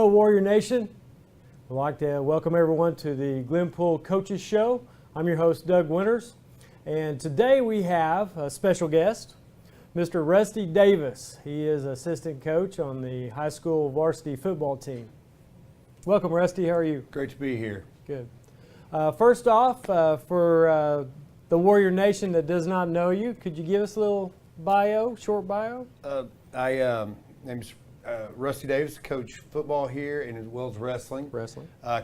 Hello, Warrior Nation. I'd like to welcome everyone to the Glenpool Coaches Show. I'm your host, Doug Winters, and today we have a special guest, Mr. Rusty Davis. He is assistant coach on the high school varsity football team. Welcome, Rusty. How are you? Great to be here. Good. First off, for the Warrior Nation that does not know you, could you give us a little bio, short bio? Name's Rusty Davis, coach football here and as well as wrestling.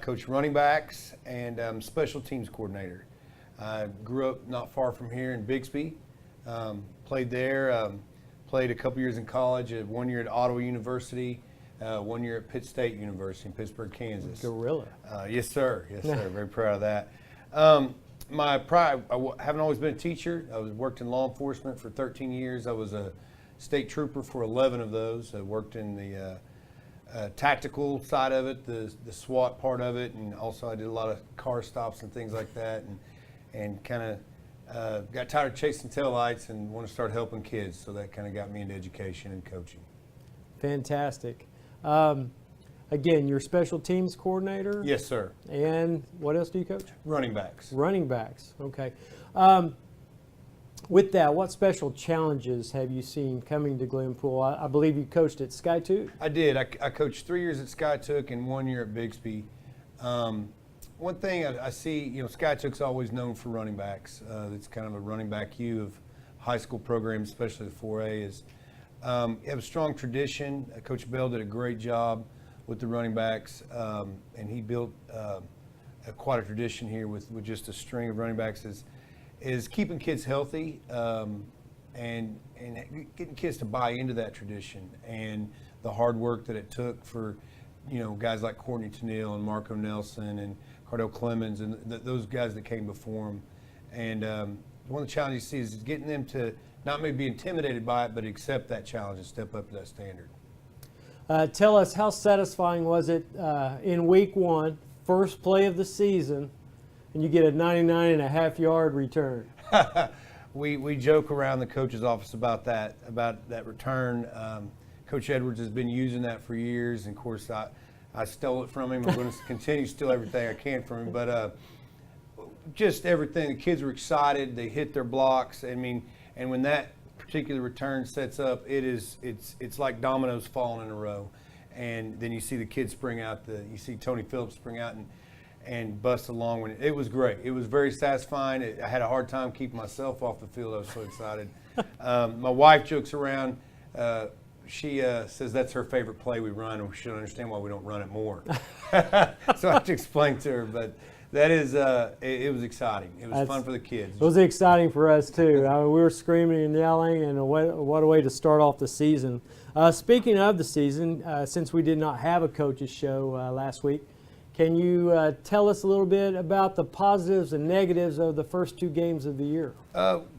Coach running backs and special teams coordinator. Grew up not far from here in Bixby. Played there. Played a couple years in college. 1 year at Ottawa University. 1 year at Pitt State University in Pittsburgh, Kansas. Gorilla. Yes, sir. Yes, sir. Very proud of that. I haven't always been a teacher. I worked in law enforcement for 13 years. I was a state trooper for 11 of those. I worked in the tactical side of it, the SWAT part of it, and also I did a lot of car stops and things like that, and kind of got tired of chasing taillights and wanted to start helping kids, so that kind of got me into education and coaching. Fantastic. Again, you're special teams coordinator? Yes, sir. And what else do you coach? Running backs. Running backs, okay. With that, what special challenges have you seen coming to Glenpool? I believe you coached at Skytook. I did. I coached 3 years at Skytook and 1 year at Bixby. One thing I see, Skytook's always known for running backs. It's kind of a running back U of high school programs, especially the 4A. You have a strong tradition. Coach Bell did a great job with the running backs, and he built quite a tradition here with just a string of running backs. Is keeping kids healthy and getting kids to buy into that tradition and the hard work that it took for guys like Courtney Tennille and Marco Nelson and Cardell Clemens and those guys that came before him. And one of the challenges you see is getting them to not maybe be intimidated by it, but accept that challenge and step up to that standard. Tell us, how satisfying was it in week one, first play of the season, and you get a 99.5-yard return? We joke around the coach's office about that return. Coach Edwards has been using that for years, and of course I stole it from him. I'm going to continue to steal everything I can from him, but just everything. The kids were excited. They hit their blocks. I mean, and when that particular return sets up, it's like dominoes falling in a row, and then you see the kids spring out. You see Tony Phillips spring out and bust along. When it was great. It was very satisfying. I had a hard time keeping myself off the field. I was so excited. My wife jokes around. She says that's her favorite play we run, and we should understand why we don't run it more. So I have to explain to her, but that is, it was exciting. It was fun for the kids. It was exciting for us too. We were screaming and yelling, and what a way to start off the season. Speaking of the season, since we did not have a coaches show last week, can you tell us a little bit about the positives and negatives of the first two games of the year?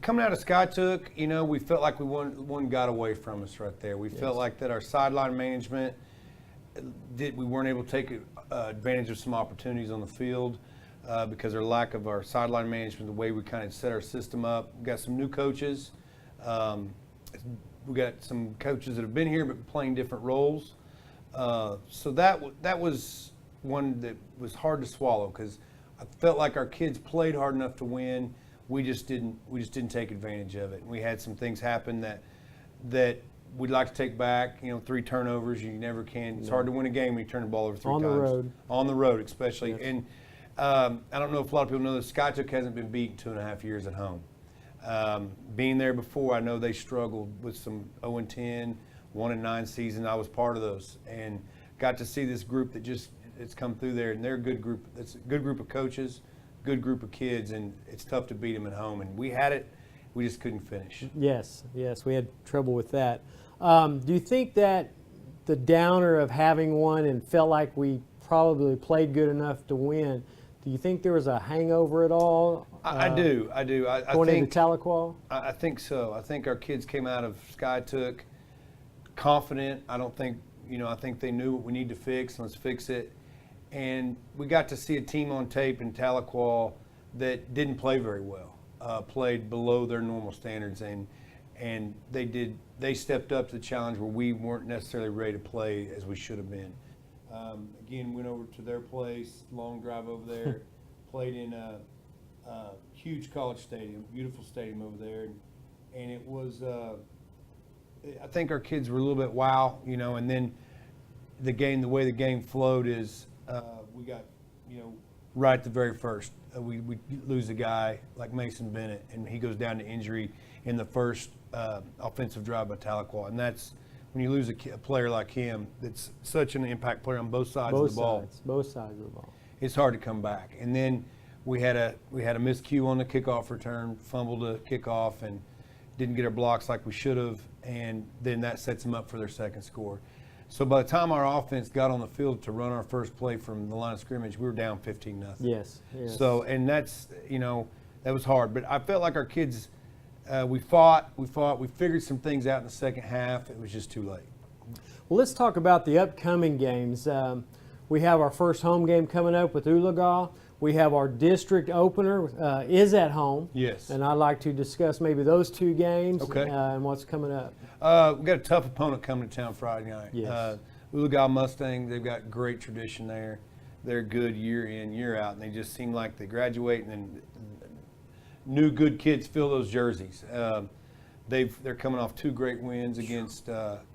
Coming out of Skytook, we felt like one got away from us right there. We felt like that our sideline management we weren't able to take advantage of some opportunities on the field because of our lack of our sideline management, the way we kind of set our system up. We've got some new coaches. We got some coaches that have been here but playing different roles. So that was one that was hard to swallow because I felt like our kids played hard enough to win. We just didn't take advantage of it. We had some things happen that we'd like to take back. 3 turnovers, you never can. It's hard to win a game when you turn the ball over 3 times. On the road, especially. Yes. And I don't know if a lot of people know that Skytook hasn't been beaten 2.5 years at home. Being there before, I know they struggled with some 0-10, 1-9 season. I was part of those and got to see this group that it's come through there, and they're a good group. It's a good group of coaches, good group of kids, and it's tough to beat them at home. And we had it, we just couldn't finish. Yes, we had trouble with that. Do you think that the downer of having won and felt like we probably played good enough to win, do you think there was a hangover at all? I do. Going into Tahlequah? I think so. I think our kids came out of Skytook confident. I think they knew what we need to fix. Let's fix it. And we got to see a team on tape in Tahlequah that didn't play very well, played below their normal standards, and they stepped up to the challenge where we weren't necessarily ready to play as we should have been. Again, went over to their place, long drive over there, played in a huge college stadium, beautiful stadium over there, and it was. I think our kids were a little bit wow, and then the way the game flowed is we got, right at the very first, we lose a guy like Mason Bennett, and he goes down to injury in the first offensive drive by Tahlequah, and that's when you lose a player like him that's such an impact player on both sides of the ball. Both sides of the ball. It's hard to come back. And then we had a miscue on the kickoff return, fumbled a kickoff, and didn't get our blocks like we should have, and then that sets them up for their second score. So by the time our offense got on the field to run our first play from the line of scrimmage, we were down 15-0. Yes. So, and that's, that was hard. But I felt like our kids, we fought, we figured some things out in the second half. It was just too late. Well, let's talk about the upcoming games. We have our first home game coming up with Oologah. We have our district opener is at home. Yes. And I'd like to discuss maybe those two games and what's coming up. We've got a tough opponent coming to town Friday night. Yes. Oologah Mustang, they've got great tradition there. They're good year in, year out, and they just seem like they graduate and then new good kids fill those jerseys. They're coming off 2 great wins against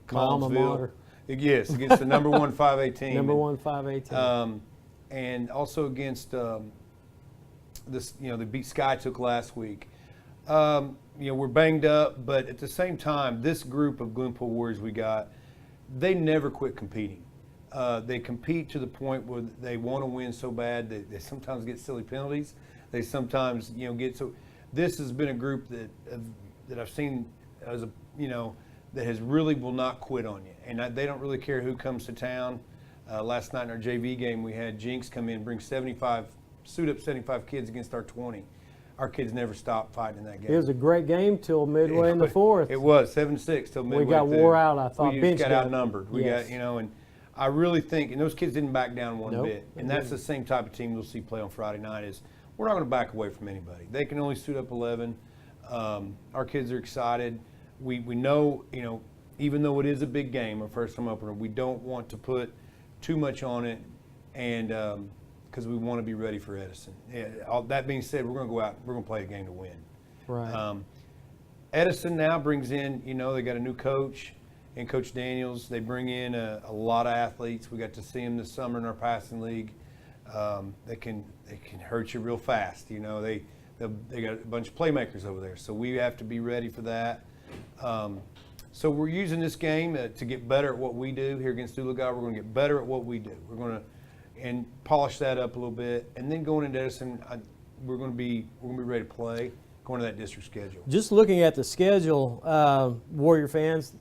Collinsville. Yes, against the number 1 5A team. Number 1 5A team. And also against this, they beat Skytook last week. We're banged up, but at the same time, this group of Glenpool Warriors we got, they never quit competing. They compete to the point where they want to win so bad that they sometimes get silly penalties. They sometimes, get so. This has been a group that I've seen as that has really will not quit on you, and they don't really care who comes to town. Last night in our JV game, we had Jinx come in, bring 75 kids against our 20. Our kids never stopped fighting in that game. It was a great game till midway in the fourth. It was 7-6 till midway. We got wore out. I thought we bench just got outnumbered. We yes. got and I really think, and those kids didn't back down one bit. And that's didn't. the same type of team you'll see play on Friday night. Is we're not going to back away from anybody. They can only suit up 11. Our kids are excited. We know even though it is a big game, our first time opener, we don't want to put too much on it, and because we want to be ready for Edison. All that being said, we're going to go out. We're going to play a game to win. Right. Edison now brings in. They got a new coach, and Coach Daniels. They bring in a lot of athletes. We got to see them this summer in our passing league. They can hurt you real fast. They got a bunch of playmakers over there, so we have to be ready for that. So we're using this game to get better at what we do here against Oologah. We're going to get better at what we do. We're going to and polish that up a little bit, and then going into Edison, we're going to be ready to play. Going to that district schedule. Just looking at the schedule, Warrior fans,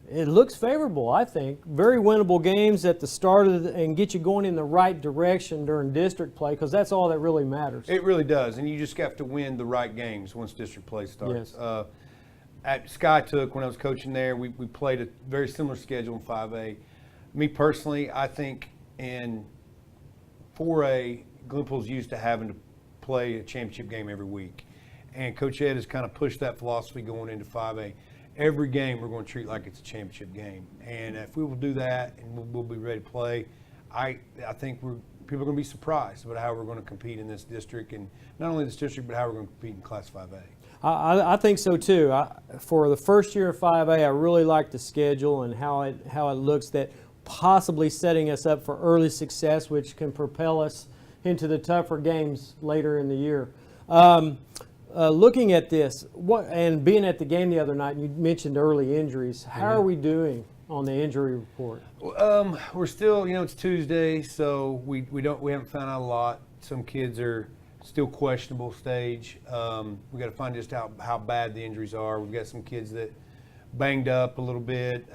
it looks favorable. I think very winnable games at the start of and get you going in the right direction during district play, because that's all that really matters. It really does, and you just have to win the right games once district play starts. Yes. At Skytook, when I was coaching there, we played a very similar schedule in 5A. Me personally, I think in 4A, Glenpool's used to having to play a championship game every week. And Coach Ed has kind of pushed that philosophy going into 5A. Every game we're going to treat like it's a championship game. And if we will do that and we'll be ready to play, I think people are going to be surprised about how we're going to compete in this district, and not only this district, but how we're going to compete in Class 5A. I think so too. For the first year of 5A, I really like the schedule and how it looks, that possibly setting us up for early success, which can propel us into the tougher games later in the year. Looking at this, and being at the game the other night, you mentioned early injuries. How are we doing on the injury report? We're still, it's Tuesday, so we haven't found out a lot. Some kids are still questionable stage. We got to find just how bad the injuries are. We've got some kids that banged up a little bit,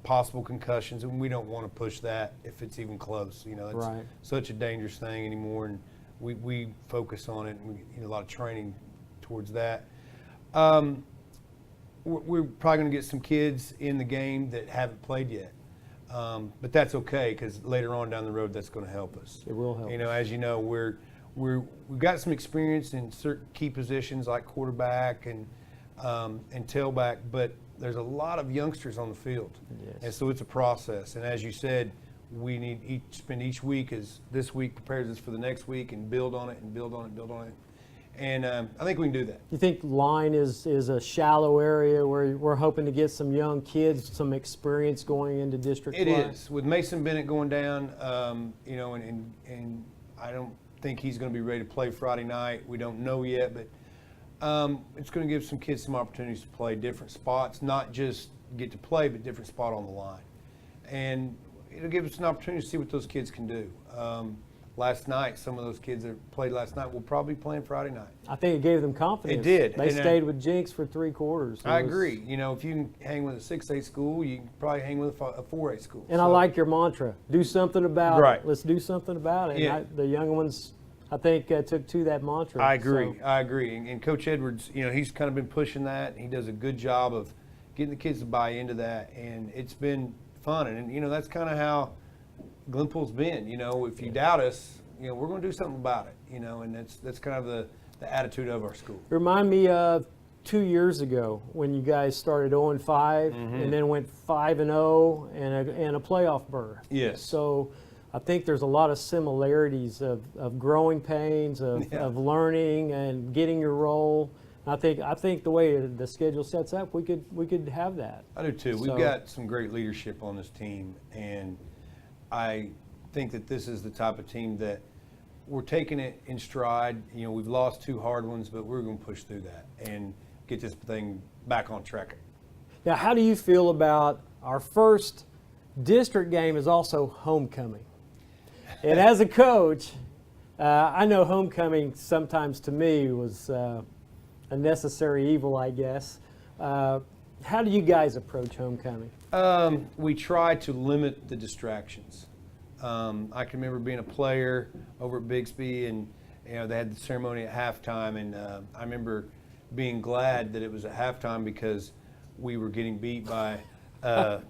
possible concussions, and we don't want to push that if it's even close. It's right. Such a dangerous thing anymore, and we focus on it, and we a lot of training towards that. We're probably going to get some kids in the game that haven't played yet, but that's okay, because later on down the road that's going to help us. It will help. As you know, we've got some experience in certain key positions like quarterback and tailback, but there's a lot of youngsters on the field. Yes. And so it's a process. And as you said, we need spend each week as this week prepares us for the next week and build on it and build on it and build on it. And I think we can do that. You think line is a shallow area where we're hoping to get some young kids some experience going into district It play? is. With Mason Bennett going down, and I don't think he's going to be ready to play Friday night. We don't know yet, but it's going to give some kids some opportunities to play different spots, not just get to play, but different spot on the line. And it'll give us an opportunity to see what those kids can do. Last night, some of those kids that played last night will probably be playing Friday night. I think it gave them confidence. It did. They stayed with Jinx for 3 quarters. I agree. If you can hang with a 6A school, you can probably hang with a 4A school. And I like your mantra, do something about Right. it. Let's do something about it. Yeah. And the young ones, I think, took to that mantra. I agree. So, I agree. And Coach Edwards, he's kind of been pushing that. He does a good job of getting the kids to buy into that, and it's been fun. And that's kind of how Glenpool's been. If you doubt us, we're going to do something about it. And that's kind of the attitude of our school. Remind me of 2 years ago when you guys started 0-5 and then went 5-0 and a playoff berth. Yes. So I think there's a lot of similarities of growing pains, of learning and getting your role. I think the way the schedule sets up, we could have that. I do too. We've got some great leadership on this team, and I think that this is the type of team that we're taking it in stride. We've lost 2 hard ones, but we're going to push through that and get this thing back on track. Now, how do you feel about our first district game is also homecoming? And as a coach, I know homecoming sometimes to me was a necessary evil, I guess. How do you guys approach homecoming? We try to limit the distractions. I can remember being a player over at Bixby, and they had the ceremony at halftime, and I remember being glad that it was at halftime because we were getting beat by a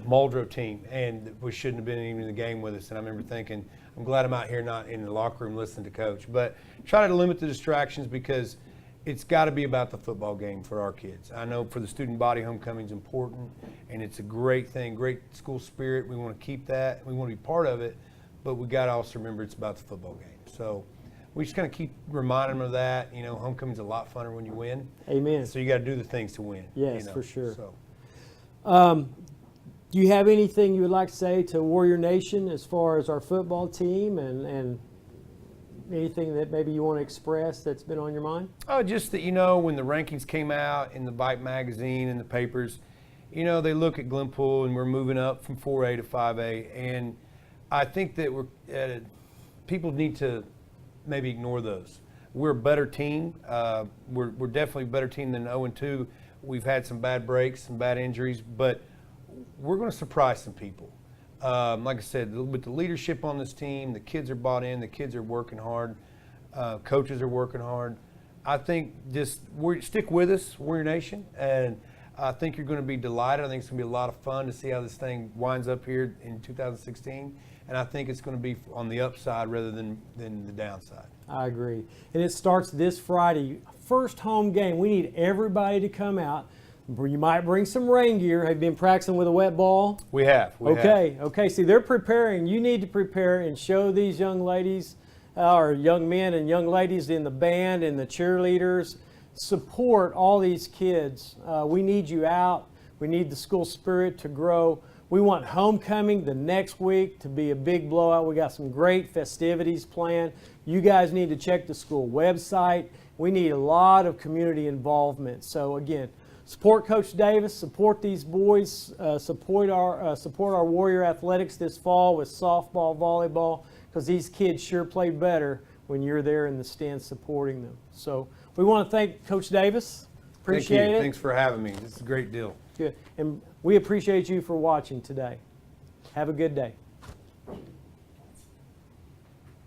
Muldrow team, and we shouldn't have been even in the game with us. And I remember thinking, I'm glad I'm out here not in the locker room listening to Coach. But try to limit the distractions because it's got to be about the football game for our kids. I know for the student body, homecoming is important, and it's a great thing, great school spirit. We want to keep that. We want to be part of it, but we got to also remember it's about the football game. So we just kind of keep reminding them of that. Homecoming's a lot funner when you win. Amen. So you got to do the things to win. Yes, for sure. So. Do you have anything you would like to say to Warrior Nation as far as our football team and anything that maybe you want to express that's been on your mind? Oh, just that, when the rankings came out in the Bite magazine and the papers, they look at Glenpool and we're moving up from 4A to 5A. And I think that people need to maybe ignore those. We're a better team. We're definitely a better team than 0-2. We've had some bad breaks, some bad injuries, but we're going to surprise some people. Like I said, with the leadership on this team, the kids are bought in, the kids are working hard, coaches are working hard. I think just stick with us, Warrior Nation, and I think you're going to be delighted. I think it's going to be a lot of fun to see how this thing winds up here in 2016, and I think it's going to be on the upside rather than the downside. I agree. And it starts this Friday. First home game. We need everybody to come out. You might bring some rain gear. Have you been practicing with a wet ball? We have. Okay. See, they're preparing. You need to prepare and show these young ladies, or young men and young ladies in the band and the cheerleaders, support all these kids. We need you out. We need the school spirit to grow. We want homecoming the next week to be a big blowout. We got some great festivities planned. You guys need to check the school website. We need a lot of community involvement. So again, support Coach Davis, support these boys, support our Warrior Athletics this fall with softball, volleyball, because these kids sure play better when you're there in the stands supporting them. So we want to thank Coach Davis. Appreciate it. Thanks for having me. This is a great deal. Good. And we appreciate you for watching today. Have a good day.